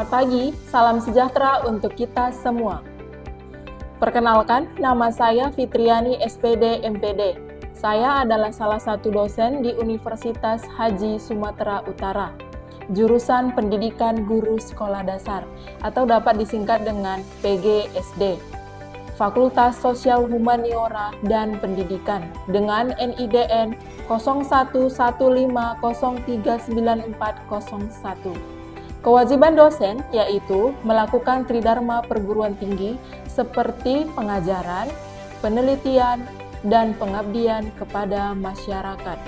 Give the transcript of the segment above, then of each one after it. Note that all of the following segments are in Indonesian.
Selamat pagi, salam sejahtera untuk kita semua. Perkenalkan, nama saya Fitriani SPD MPD. Saya adalah salah satu dosen di Universitas Haji Sumatera Utara, jurusan Pendidikan Guru Sekolah Dasar, atau dapat disingkat dengan PGSD. Fakultas Sosial Humaniora dan Pendidikan dengan NIDN 0115039401. Kewajiban dosen yaitu melakukan tridharma perguruan tinggi seperti pengajaran, penelitian, dan pengabdian kepada masyarakat.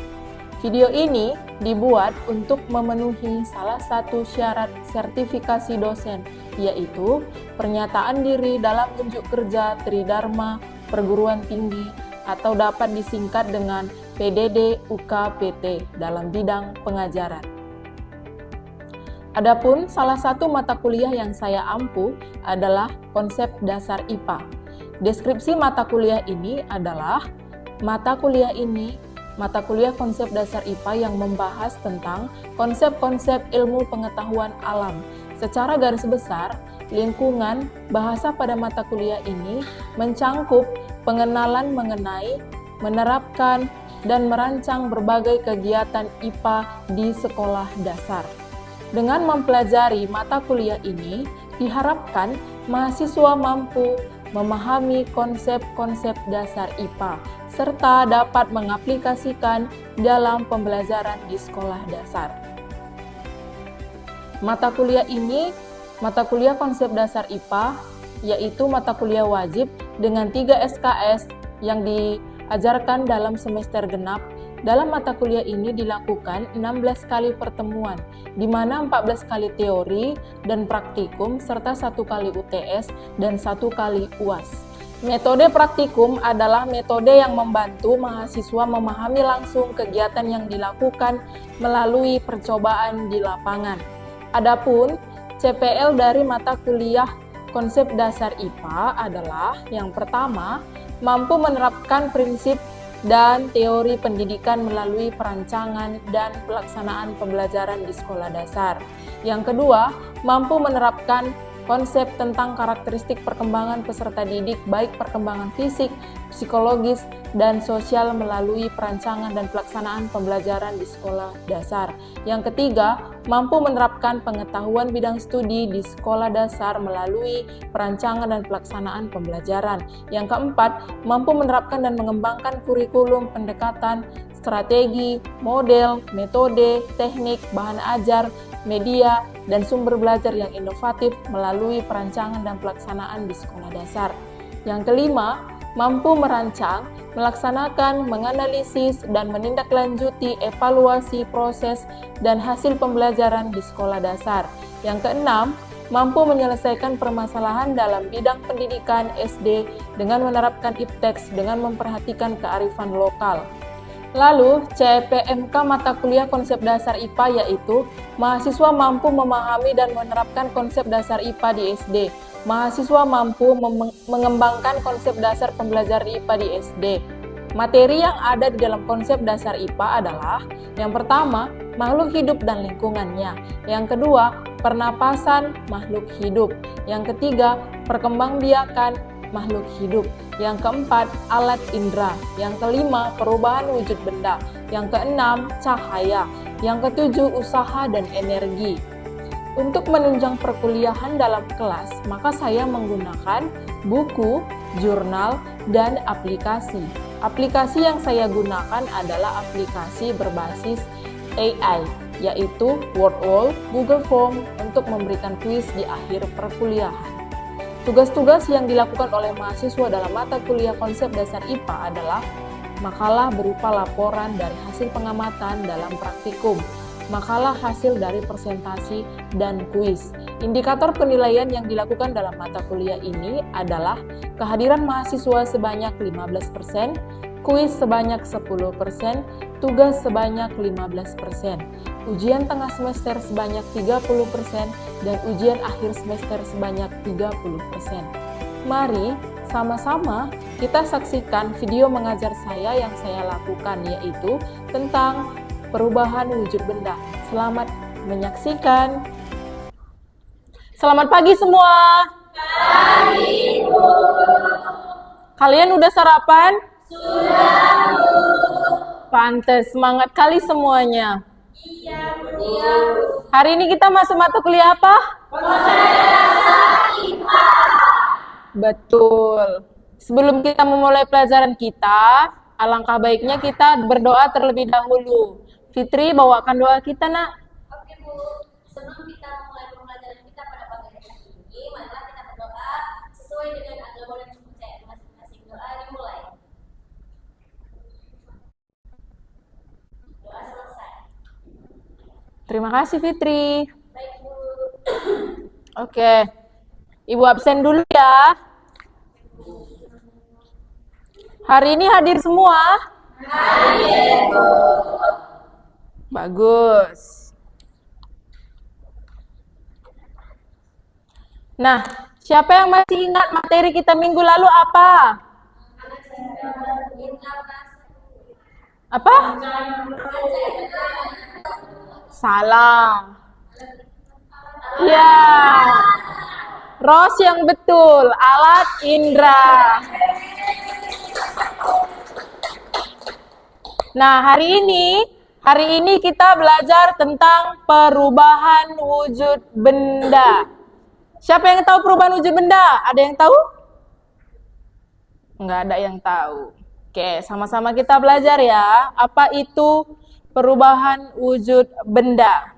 Video ini dibuat untuk memenuhi salah satu syarat sertifikasi dosen, yaitu pernyataan diri dalam unjuk kerja tridharma perguruan tinggi atau dapat disingkat dengan PDD UKPT dalam bidang pengajaran. Adapun salah satu mata kuliah yang saya ampu adalah konsep dasar IPA. Deskripsi mata kuliah ini adalah mata kuliah konsep dasar IPA yang membahas tentang konsep-konsep ilmu pengetahuan alam. Secara garis besar, lingkungan bahasa pada mata kuliah ini mencangkup pengenalan mengenai, menerapkan, dan merancang berbagai kegiatan IPA di sekolah dasar. Dengan mempelajari mata kuliah ini, diharapkan mahasiswa mampu memahami konsep-konsep dasar IPA, serta dapat mengaplikasikan dalam pembelajaran di sekolah dasar. Mata kuliah konsep dasar IPA, yaitu mata kuliah wajib dengan 3 SKS yang diajarkan dalam semester genap. Dalam mata kuliah ini dilakukan 16 kali pertemuan, di mana 14 kali teori dan praktikum, serta 1 kali UTS dan 1 kali UAS. Metode praktikum adalah metode yang membantu mahasiswa memahami langsung kegiatan yang dilakukan melalui percobaan di lapangan. Adapun CPL dari mata kuliah konsep dasar IPA adalah yang pertama, mampu menerapkan prinsip dan teori pendidikan melalui perancangan dan pelaksanaan pembelajaran di sekolah dasar. Yang kedua, mampu menerapkan konsep tentang karakteristik perkembangan peserta didik, baik perkembangan fisik, psikologis, dan sosial melalui perancangan dan pelaksanaan pembelajaran di sekolah dasar. Yang ketiga, mampu menerapkan pengetahuan bidang studi di sekolah dasar melalui perancangan dan pelaksanaan pembelajaran. Yang keempat, mampu menerapkan dan mengembangkan kurikulum, pendekatan, strategi, model, metode, teknik, bahan ajar, media, dan sumber belajar yang inovatif melalui perancangan dan pelaksanaan di sekolah dasar. Yang kelima, mampu merancang, melaksanakan, menganalisis, dan menindaklanjuti evaluasi proses dan hasil pembelajaran di sekolah dasar. Yang keenam, mampu menyelesaikan permasalahan dalam bidang pendidikan SD dengan menerapkan IPTEX dengan memperhatikan kearifan lokal. Lalu, CPMK mata kuliah konsep dasar IPA yaitu mahasiswa mampu memahami dan menerapkan konsep dasar IPA di SD. Mahasiswa mampu mengembangkan konsep dasar pembelajaran IPA di SD. Materi yang ada di dalam konsep dasar IPA adalah yang pertama, makhluk hidup dan lingkungannya. Yang kedua, pernapasan makhluk hidup. Yang ketiga, perkembangbiakan makhluk hidup. Yang keempat, alat indera. Yang kelima, perubahan wujud benda. Yang keenam, cahaya. Yang ketujuh, usaha dan energi. Untuk menunjang perkuliahan dalam kelas, maka saya menggunakan buku, jurnal, dan aplikasi. Aplikasi yang saya gunakan adalah aplikasi berbasis AI, yaitu Wordwall, Google Form untuk memberikan kuis di akhir perkuliahan. Tugas-tugas yang dilakukan oleh mahasiswa dalam mata kuliah konsep dasar IPA adalah makalah berupa laporan dari hasil pengamatan dalam praktikum, makalah hasil dari presentasi, dan kuis. Indikator penilaian yang dilakukan dalam mata kuliah ini adalah kehadiran mahasiswa sebanyak 15%, kuis sebanyak 10%, tugas sebanyak 15%, ujian tengah semester sebanyak 30%, dan ujian akhir semester sebanyak 30%. Mari sama-sama kita saksikan video mengajar saya yang saya lakukan, yaitu tentang perubahan wujud benda. Selamat menyaksikan. Selamat pagi semua. Pagi, Bu. Kalian udah sarapan? Sudah, Bu. Pantes, semangat kali semuanya. Iya, Bu. Hari ini kita masuk mata kuliah apa? Betul. Sebelum kita memulai pelajaran kita, alangkah baiknya kita berdoa terlebih dahulu. Fitri, bawakan doa kita, nak. Oke, Bu. Sebelum kita memulai pembelajaran kita pada pagi hari ini, marilah kita berdoa sesuai dengan agama dan kepercayaan masing-masing. Doa dimulai. Doa selesai. Terima kasih, Fitri. Baik, Bu. Oke. Ibu absen dulu ya. Hari ini hadir semua? Hadir, Bu. Bagus. Nah, siapa yang masih ingat materi kita minggu lalu apa? Apa? Salah. Ya. Ros yang betul, alat indera. Nah, hari ini kita belajar tentang perubahan wujud benda. Siapa yang tahu perubahan wujud benda? Ada yang tahu? Nggak ada yang tahu. Oke, sama-sama kita belajar ya. Apa itu perubahan wujud benda?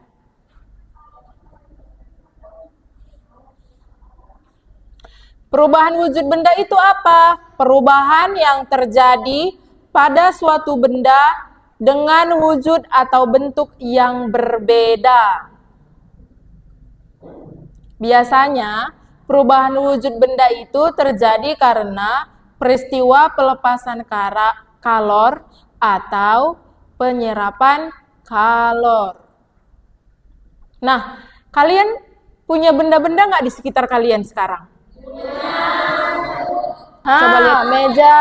Perubahan wujud benda itu apa? Perubahan yang terjadi pada suatu benda dengan wujud atau bentuk yang berbeda. Biasanya, perubahan wujud benda itu terjadi karena peristiwa pelepasan kalor atau penyerapan kalor. Nah, kalian punya benda-benda nggak di sekitar kalian sekarang? Coba lihat meja.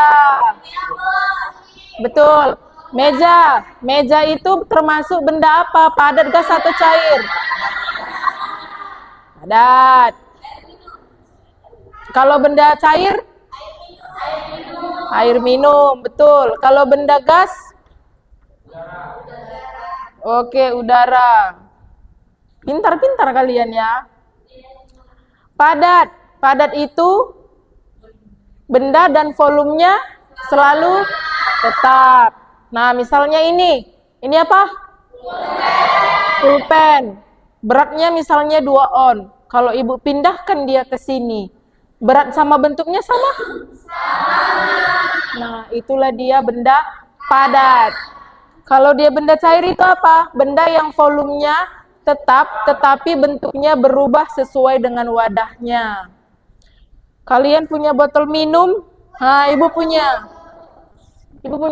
Betul. Meja itu termasuk benda apa? Padat, gas, atau cair? Padat. Kalau benda cair? Air minum, betul. Kalau benda gas? Oke, udara. Pintar-pintar kalian ya. Padat. Padat itu benda dan volumenya selalu tetap. Nah, misalnya ini apa? Pulpen. Beratnya misalnya 2 on. Kalau ibu pindahkan dia ke sini, berat sama bentuknya sama? Nah, itulah dia benda padat. Kalau dia benda cair itu apa? Benda yang volumenya tetap, tetapi bentuknya berubah sesuai dengan wadahnya. Kalian punya botol minum? Nah, ibu punya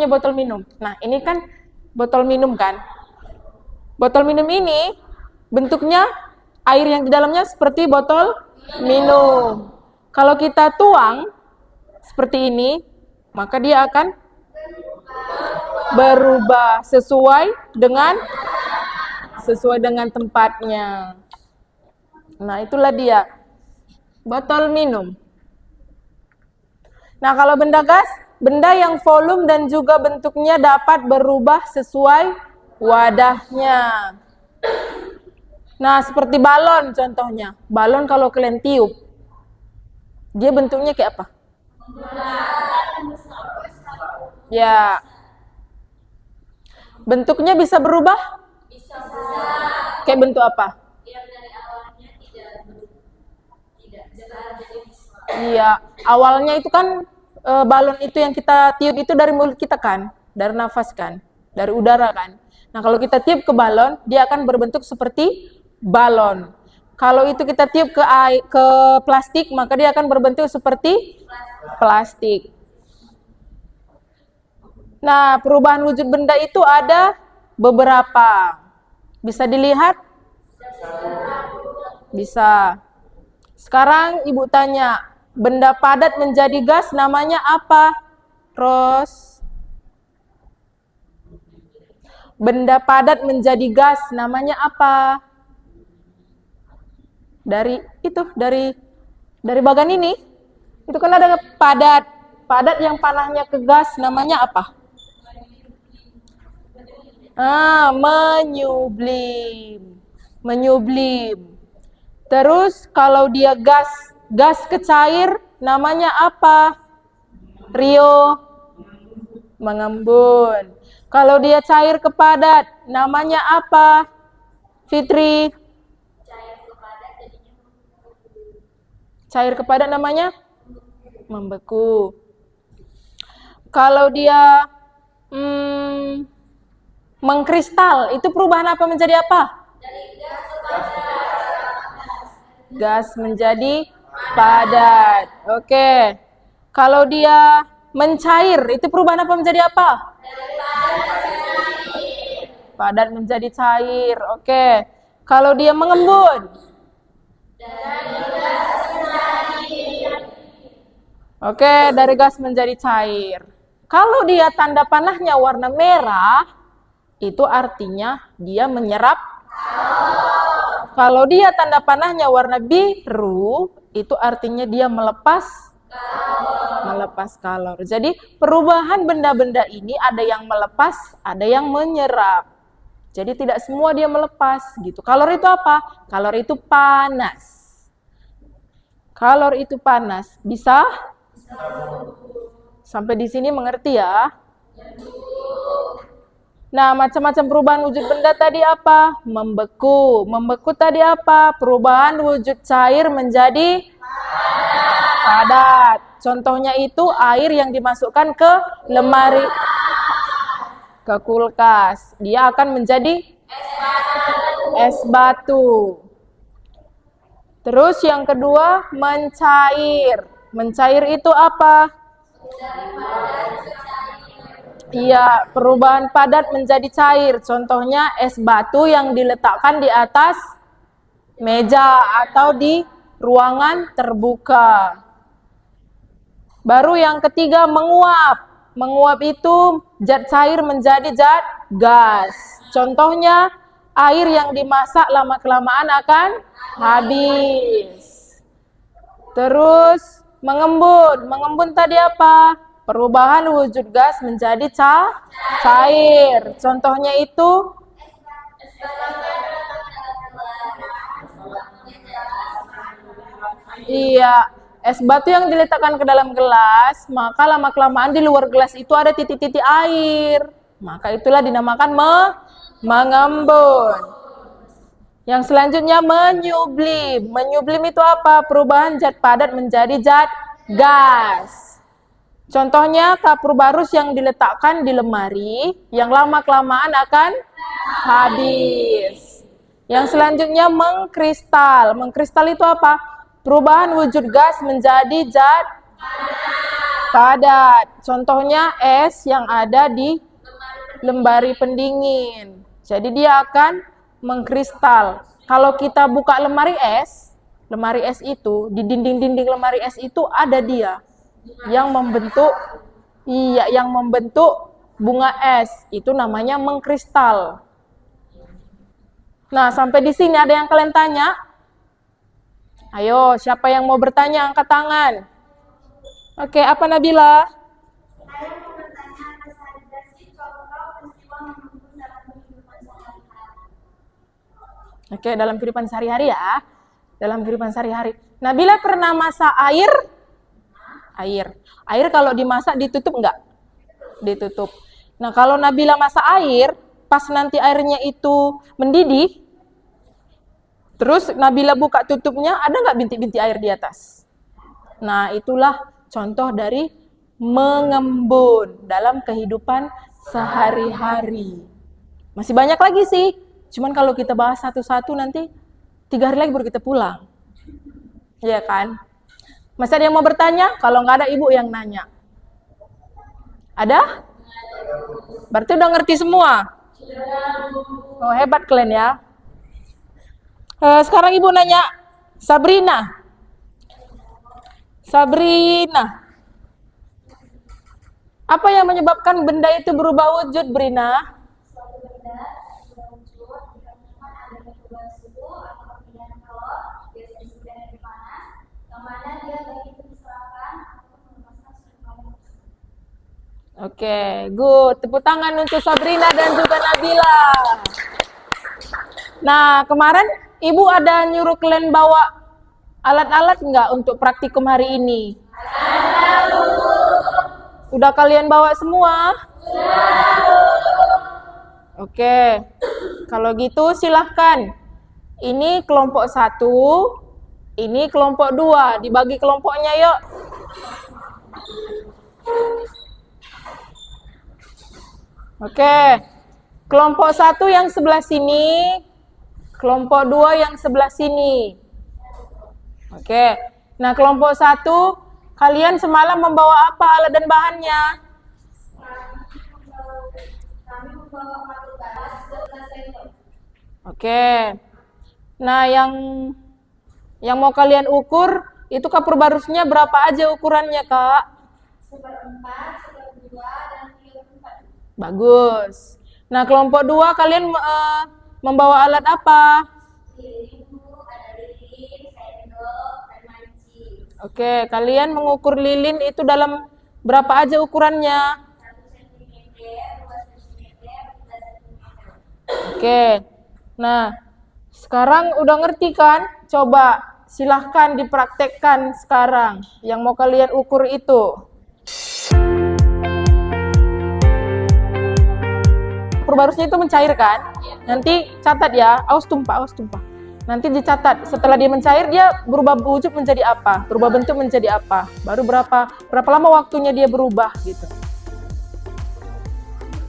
botol minum. Nah, ini kan botol minum kan? Botol minum ini bentuknya air yang di dalamnya seperti botol minum. Kalau kita tuang seperti ini, maka dia akan berubah sesuai dengan tempatnya. Nah, itulah dia botol minum. Nah, kalau benda gas, benda yang volume dan juga bentuknya dapat berubah sesuai wadahnya. Nah, seperti balon contohnya. Balon kalau kalian tiup, dia bentuknya kayak apa? Ya. Bentuknya bisa berubah? Bisa. Kayak bentuk apa? Yang dari awalnya tidak besar jadi besar. Iya, awalnya itu kan balon itu yang kita tiup itu dari mulut kita kan, dari nafas kan, dari udara kan. Nah, kalau kita tiup ke balon, dia akan berbentuk seperti balon. Kalau itu kita tiup ke plastik, maka dia akan berbentuk seperti plastik. Nah, perubahan wujud benda itu ada beberapa. Bisa dilihat? Bisa. Sekarang ibu tanya, benda padat menjadi gas namanya apa? Ros. Benda padat menjadi gas namanya apa? Dari bagan ini. Itu kan ada padat. Padat yang panahnya ke gas namanya apa? Menyublim. Menyublim. Terus kalau dia gas ke cair namanya apa? Rio, mengembun. Kalau dia cair ke padat namanya apa? Fitri. Cair ke padat namanya membeku. Kalau dia mengkristal, itu perubahan apa menjadi apa? Gas menjadi padat. Oke. Kalau dia mencair, itu perubahan apa menjadi apa? Padat menjadi cair. Oke. Kalau dia mengembun. Oke, dari gas menjadi cair. Kalau dia tanda panahnya warna merah, itu artinya dia menyerap. Kalau dia tanda panahnya warna biru, itu artinya dia melepas kalor. Jadi perubahan benda-benda ini ada yang melepas, ada yang menyerap. Jadi tidak semua dia melepas gitu. Kalor itu apa? Kalor itu panas. Kalor itu panas. Bisa? Sampai di sini mengerti ya? Nah, macam-macam perubahan wujud benda tadi apa? Membeku. Membeku tadi apa? Perubahan wujud cair menjadi padat. Contohnya itu air yang dimasukkan ke lemari, ke kulkas. Dia akan menjadi es batu. Terus yang kedua, mencair. Mencair itu apa? Iya, perubahan padat menjadi cair. Contohnya es batu yang diletakkan di atas meja atau di ruangan terbuka. Baru yang ketiga, menguap. Menguap itu zat cair menjadi zat gas. Contohnya air yang dimasak lama-kelamaan akan habis. Terus mengembun. Mengembun tadi apa? Perubahan wujud gas menjadi cair. Contohnya itu iya, es batu yang diletakkan ke dalam gelas, maka lama-kelamaan di luar gelas itu ada titik-titik air. Maka itulah dinamakan mengembun. Yang selanjutnya menyublim. Menyublim itu apa? Perubahan zat padat menjadi zat gas. Contohnya kapur barus yang diletakkan di lemari, yang lama-kelamaan akan habis. Yang selanjutnya mengkristal. Mengkristal itu apa? Perubahan wujud gas menjadi zat padat. Contohnya es yang ada di lemari pendingin. Jadi dia akan mengkristal. Kalau kita buka lemari es itu, di dinding-dinding lemari es itu ada dia yang membentuk bunga es. Itu namanya mengkristal. Nah, sampai di sini ada yang kalian tanya? Ayo, siapa yang mau bertanya angkat tangan. Oke, apa Nabila? Saya mau bertanya, apa saja sih contoh peristiwa mengembun dalam kehidupan sehari-hari? Oke, dalam kehidupan sehari-hari ya. Dalam kehidupan sehari-hari. Nabila pernah masak air? Air kalau dimasak ditutup enggak? Ditutup. Nah, kalau Nabila masak air, pas nanti airnya itu mendidih, terus Nabila buka tutupnya, ada nggak bintik-bintik air di atas? Nah, itulah contoh dari mengembun dalam kehidupan sehari-hari. Masih banyak lagi sih. Cuman kalau kita bahas satu-satu nanti 3 hari lagi baru kita pulang. Iya kan? Masih ada yang mau bertanya? Kalau nggak ada, ibu yang nanya. Ada? Berarti udah ngerti semua? Oh, hebat kalian ya. Sekarang ibu nanya, Sabrina. Apa yang menyebabkan benda itu berubah wujud, Brina? Suatu benda berubah wujud dikarenakan adanya perubahan suhu atau perpindahan kalor biasanya disebut energi panas, yang mana dia baik itu diserahkan ataupun melepaskan suatu panas tersebut. Oke, good. Tepuk tangan untuk Sabrina dan juga Nabila. Nah, kemarin Ibu ada nyuruh kalian bawa alat-alat nggak untuk praktikum hari ini? Udah kalian bawa semua? Oke, kalau gitu silahkan. Ini kelompok 1, ini kelompok 2. Dibagi kelompoknya yuk. Oke, kelompok 1 yang sebelah sini, kelompok 2 yang sebelah sini. Oke, nah kelompok 1, kalian semalam membawa apa alat dan bahannya? Kami membawa kartu garas serta sendok. Oke, nah yang mau kalian ukur, itu kapur barusnya berapa aja ukurannya, Kak? 1/4, 1/2, dan 3/4. Bagus. Nah, kelompok 2 kalian membawa alat apa? Lilin, ada lilin, sendok, dan manci. Oke, kalian mengukur lilin itu dalam berapa aja ukurannya? 1 cm, 2 cm, 3 cm. Oke, nah sekarang udah ngerti kan? Coba silahkan dipraktekkan sekarang yang mau kalian ukur itu. Kapur barusnya itu mencair kan? Nanti catat ya, awas tumpah. Nanti dicatat, setelah dia mencair dia berubah wujud menjadi apa? Berubah bentuk menjadi apa? Baru berapa lama waktunya dia berubah gitu.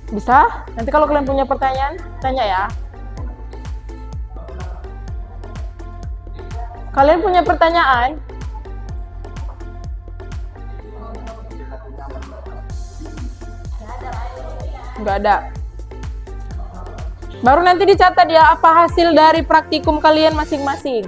Bisa? Nanti kalau kalian punya pertanyaan, tanya ya. Kalian punya pertanyaan? Enggak ada. Baru nanti dicatat ya apa hasil dari praktikum kalian masing-masing.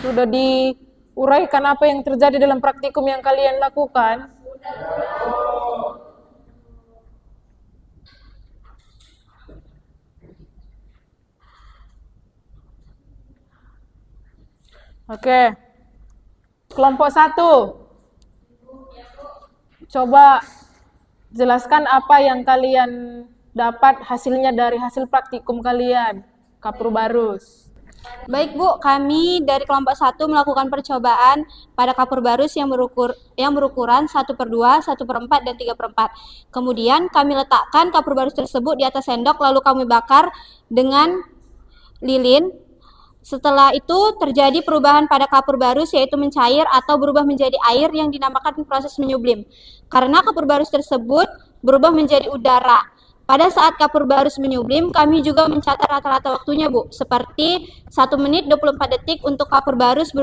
Sudah diuraikan apa yang terjadi dalam praktikum yang kalian lakukan? Oke. Kelompok 1. Coba jelaskan apa yang kalian dapat hasilnya dari hasil praktikum kalian, kapur barus. Baik Bu, kami dari kelompok 1 melakukan percobaan pada kapur barus yang berukuran 1/2, 1/4, dan 3/4. Kemudian kami letakkan kapur barus tersebut di atas sendok lalu kami bakar dengan lilin. Setelah itu terjadi perubahan pada kapur barus yaitu mencair atau berubah menjadi air yang dinamakan proses menyublim. Karena kapur barus tersebut berubah menjadi udara. Pada saat kapur barus menyublim, kami juga mencatat rata-rata waktunya, Bu. Seperti 1 menit 24 detik untuk kapur barus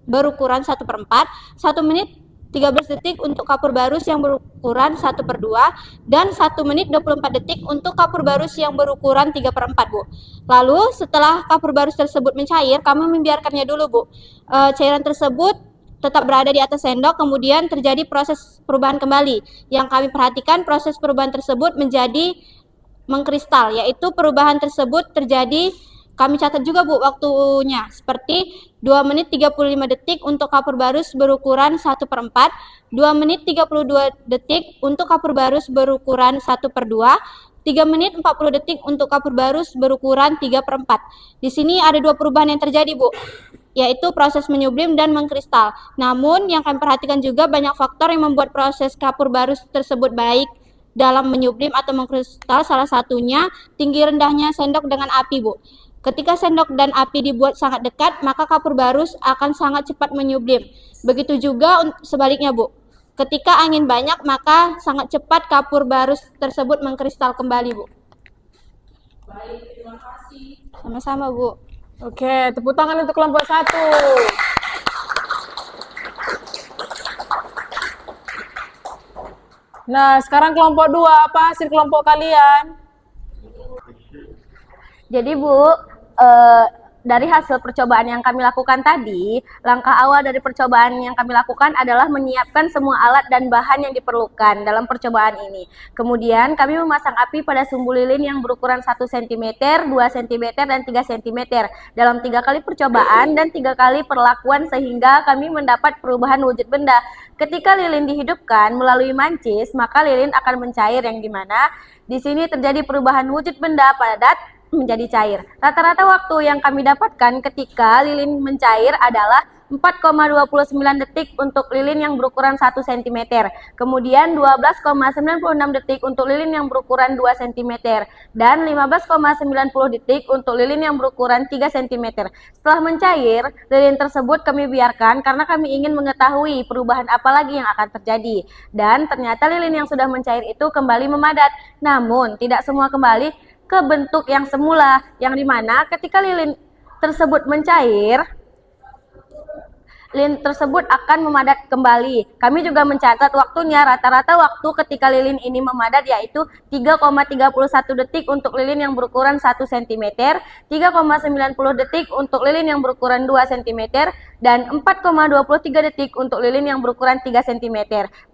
berukuran 1/4, 1 menit 13 detik untuk kapur barus yang berukuran 1/2, dan 1 menit 24 detik untuk kapur barus yang berukuran 3/4, Bu. Lalu setelah kapur barus tersebut mencair, kami membiarkannya dulu, Bu. Cairan tersebut tetap berada di atas sendok, kemudian terjadi proses perubahan kembali. Yang kami perhatikan proses perubahan tersebut menjadi mengkristal, yaitu perubahan tersebut terjadi, kami catat juga Bu waktunya, seperti 2 menit 35 detik untuk kapur barus berukuran 1/4, 2 menit 32 detik untuk kapur barus berukuran 1/2, 3 menit 40 detik untuk kapur barus berukuran 3/4. Di sini ada 2 perubahan yang terjadi, Bu, yaitu proses menyublim dan mengkristal. Namun yang kami perhatikan juga banyak faktor yang membuat proses kapur barus tersebut baik dalam menyublim atau mengkristal, salah satunya tinggi rendahnya sendok dengan api, Bu. Ketika sendok dan api dibuat sangat dekat, maka kapur barus akan sangat cepat menyublim. Begitu juga sebaliknya, Bu. Ketika angin banyak, maka sangat cepat kapur barus tersebut mengkristal kembali, Bu. Baik, terima kasih. Sama-sama, Bu. Oke, tepuk tangan untuk kelompok 1. Nah, sekarang kelompok 2, apa hasil kelompok kalian? Jadi Bu, dari hasil percobaan yang kami lakukan tadi, langkah awal dari percobaan yang kami lakukan adalah menyiapkan semua alat dan bahan yang diperlukan dalam percobaan ini. Kemudian kami memasang api pada sumbu lilin yang berukuran 1 cm, 2 cm, dan 3 cm dalam 3 kali percobaan dan 3 kali perlakuan sehingga kami mendapat perubahan wujud benda. Ketika lilin dihidupkan melalui mancis, maka lilin akan mencair yang dimana di sini terjadi perubahan wujud benda padat menjadi cair. Rata-rata waktu yang kami dapatkan ketika lilin mencair adalah 4,29 detik untuk lilin yang berukuran 1 cm. Kemudian 12,96 detik untuk lilin yang berukuran 2 cm. Dan 15,90 detik untuk lilin yang berukuran 3 cm. Setelah mencair, lilin tersebut kami biarkan karena kami ingin mengetahui perubahan apa lagi yang akan terjadi. Dan ternyata lilin yang sudah mencair itu kembali memadat. Namun, tidak semua kembali ke bentuk yang semula, yang dimana ketika lilin tersebut mencair, lilin tersebut akan memadat kembali. Kami juga mencatat waktunya, rata-rata waktu ketika lilin ini memadat yaitu 3,31 detik untuk lilin yang berukuran 1 cm, 3,90 detik untuk lilin yang berukuran 2 cm, dan 4,23 detik untuk lilin yang berukuran 3 cm.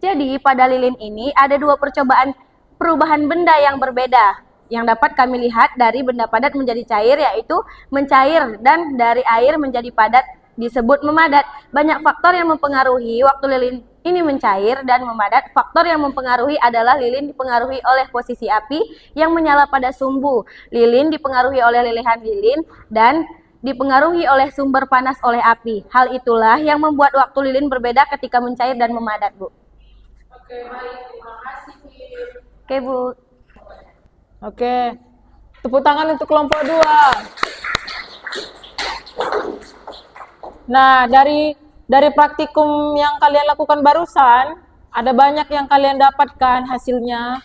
Jadi pada lilin ini ada dua percobaan perubahan benda yang berbeda yang dapat kami lihat dari benda padat menjadi cair, yaitu mencair, dan dari air menjadi padat disebut memadat. Banyak faktor yang mempengaruhi waktu lilin ini mencair dan memadat. Faktor yang mempengaruhi adalah lilin dipengaruhi oleh posisi api yang menyala pada sumbu, lilin dipengaruhi oleh lelehan lilin, dan dipengaruhi oleh sumber panas oleh api. Hal itulah yang membuat waktu lilin berbeda ketika mencair dan memadat, Bu. Oke, baik. Terima kasih, Kim. Oke, Bu. Oke, tepuk tangan untuk kelompok 2. Nah, dari praktikum yang kalian lakukan barusan, ada banyak yang kalian dapatkan hasilnya.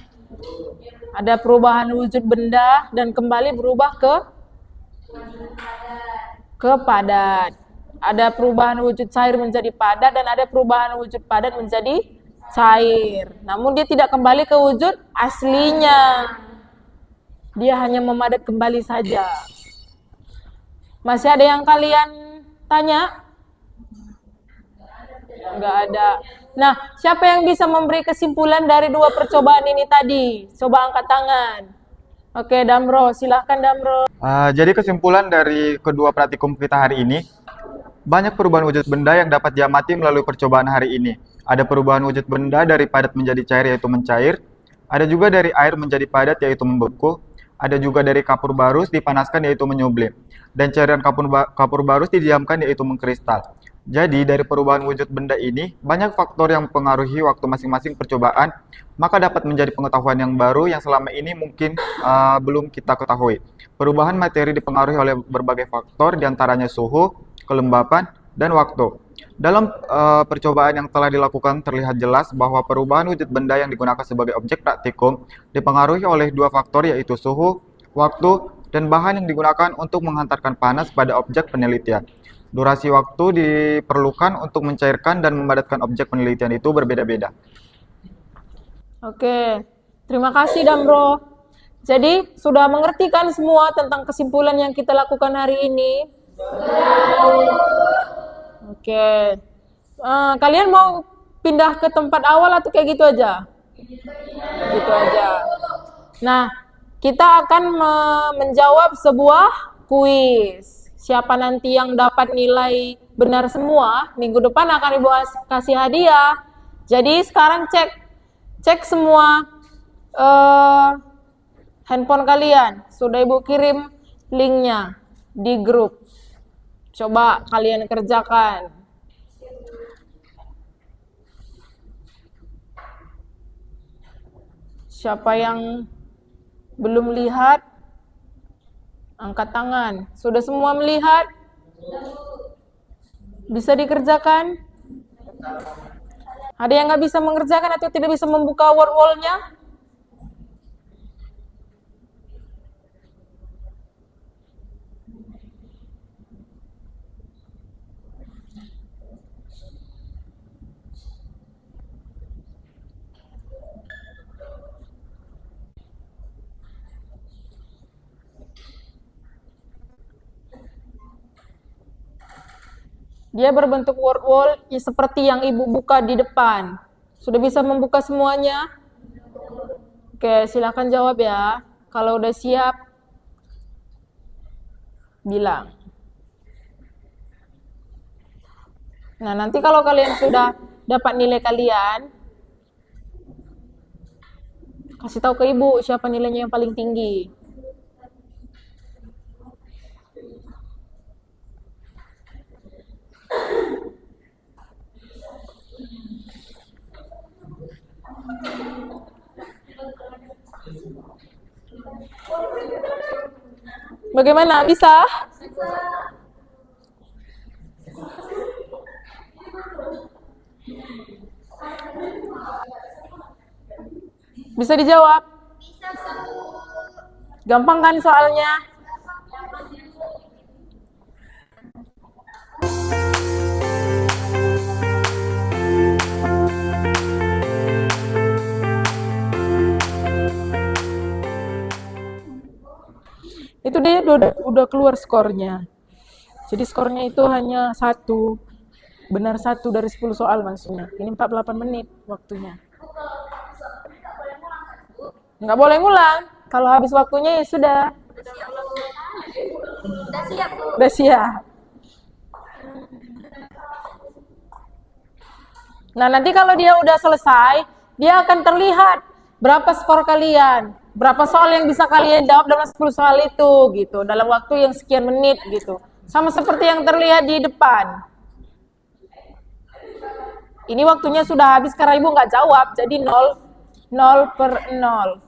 Ada perubahan wujud benda dan kembali berubah ke padat. Ada perubahan wujud cair menjadi padat dan ada perubahan wujud padat menjadi cair. Namun dia tidak kembali ke wujud aslinya. Dia hanya memadat kembali saja. Masih ada yang kalian tanya? Enggak ada. Nah, siapa yang bisa memberi kesimpulan dari dua percobaan ini tadi? Coba angkat tangan. Oke, Damro, silahkan Damro. Jadi kesimpulan dari kedua praktikum kita hari ini, banyak perubahan wujud benda yang dapat diamati melalui percobaan hari ini. Ada perubahan wujud benda dari padat menjadi cair yaitu mencair, ada juga dari air menjadi padat yaitu membeku, ada juga dari kapur barus dipanaskan yaitu menyublim, dan cairan kapur barus didiamkan yaitu mengkristal. Jadi dari perubahan wujud benda ini, banyak faktor yang mempengaruhi waktu masing-masing percobaan, maka dapat menjadi pengetahuan yang baru yang selama ini mungkin belum kita ketahui. Perubahan materi dipengaruhi oleh berbagai faktor, diantaranya suhu, kelembapan, dan waktu. Dalam percobaan yang telah dilakukan terlihat jelas bahwa perubahan wujud benda yang digunakan sebagai objek praktikum dipengaruhi oleh dua faktor yaitu suhu, waktu, dan bahan yang digunakan untuk menghantarkan panas pada objek penelitian. Durasi waktu diperlukan untuk mencairkan dan memadatkan objek penelitian itu berbeda-beda. Oke, terima kasih Damro. Jadi, sudah mengerti kan semua tentang kesimpulan yang kita lakukan hari ini? Oke. Kalian mau pindah ke tempat awal atau kayak gitu aja? Gitu aja. Nah, kita akan menjawab sebuah kuis. Siapa nanti yang dapat nilai benar semua, minggu depan akan Ibu kasih hadiah. Jadi sekarang cek semua handphone kalian. Sudah Ibu kirim linknya di grup. Coba kalian kerjakan. Siapa yang belum lihat, angkat tangan. Sudah semua melihat? Bisa dikerjakan? Ada yang nggak bisa mengerjakan atau tidak bisa membuka wall-nya? Dia berbentuk word wall seperti yang Ibu buka di depan. Sudah bisa membuka semuanya? Oke, silakan jawab ya. Kalau udah siap, bilang. Nah, nanti kalau kalian sudah dapat nilai kalian, kasih tahu ke Ibu siapa nilainya yang paling tinggi. Bagaimana? Bisa? Bisa dijawab? Gampang kan soalnya? Itu dia udah keluar skornya. Jadi skornya itu hanya 1. Benar 1 dari 10 soal maksudnya. Ini 48 menit waktunya. Nggak boleh ngulang. Kalau habis waktunya ya sudah. Udah siap. Nah, nanti kalau dia udah selesai, dia akan terlihat berapa skor kalian. Berapa soal yang bisa kalian jawab dalam 10 soal itu gitu. Dalam waktu yang sekian menit gitu. Sama seperti yang terlihat di depan. Ini waktunya sudah habis karena Ibu nggak jawab. Jadi 0/0.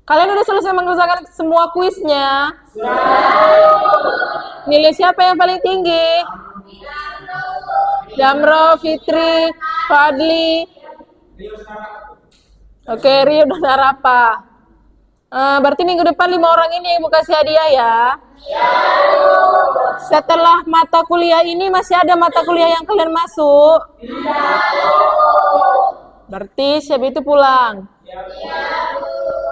Kalian udah selesai mengerjakan semua kuisnya? Nilai siapa yang paling tinggi? Damro, Fitri, Fadli. Oke, Rio dan Arapa. Berarti minggu depan 5 orang ini Ibu kasih hadiah ya? Setelah mata kuliah ini masih ada mata kuliah yang kalian masuk? Berarti siap itu pulang?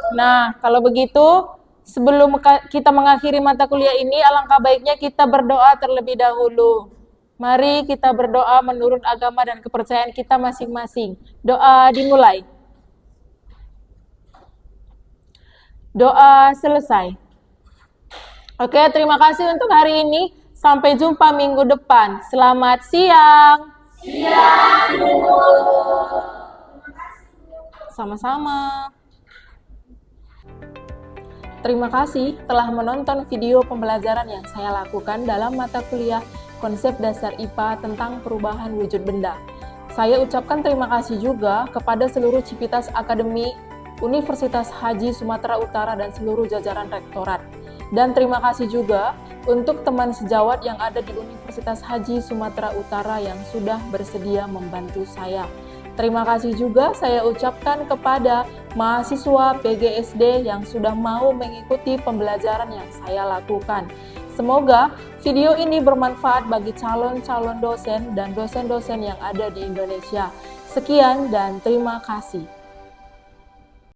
Nah, kalau begitu, sebelum kita mengakhiri mata kuliah ini, alangkah baiknya kita berdoa terlebih dahulu. Mari kita berdoa menurut agama dan kepercayaan kita masing-masing. Doa dimulai. Doa selesai. Oke, terima kasih untuk hari ini. Sampai jumpa minggu depan. Selamat siang. Sama-sama. Terima kasih telah menonton video pembelajaran yang saya lakukan dalam mata kuliah Konsep Dasar IPA tentang perubahan wujud benda. Saya ucapkan terima kasih juga kepada seluruh Civitas Akademi Universitas Haji Sumatera Utara dan seluruh jajaran rektorat. Dan terima kasih juga untuk teman sejawat yang ada di Universitas Haji Sumatera Utara yang sudah bersedia membantu saya. Terima kasih juga saya ucapkan kepada mahasiswa PGSD yang sudah mau mengikuti pembelajaran yang saya lakukan. Semoga video ini bermanfaat bagi calon-calon dosen dan dosen-dosen yang ada di Indonesia. Sekian dan terima kasih.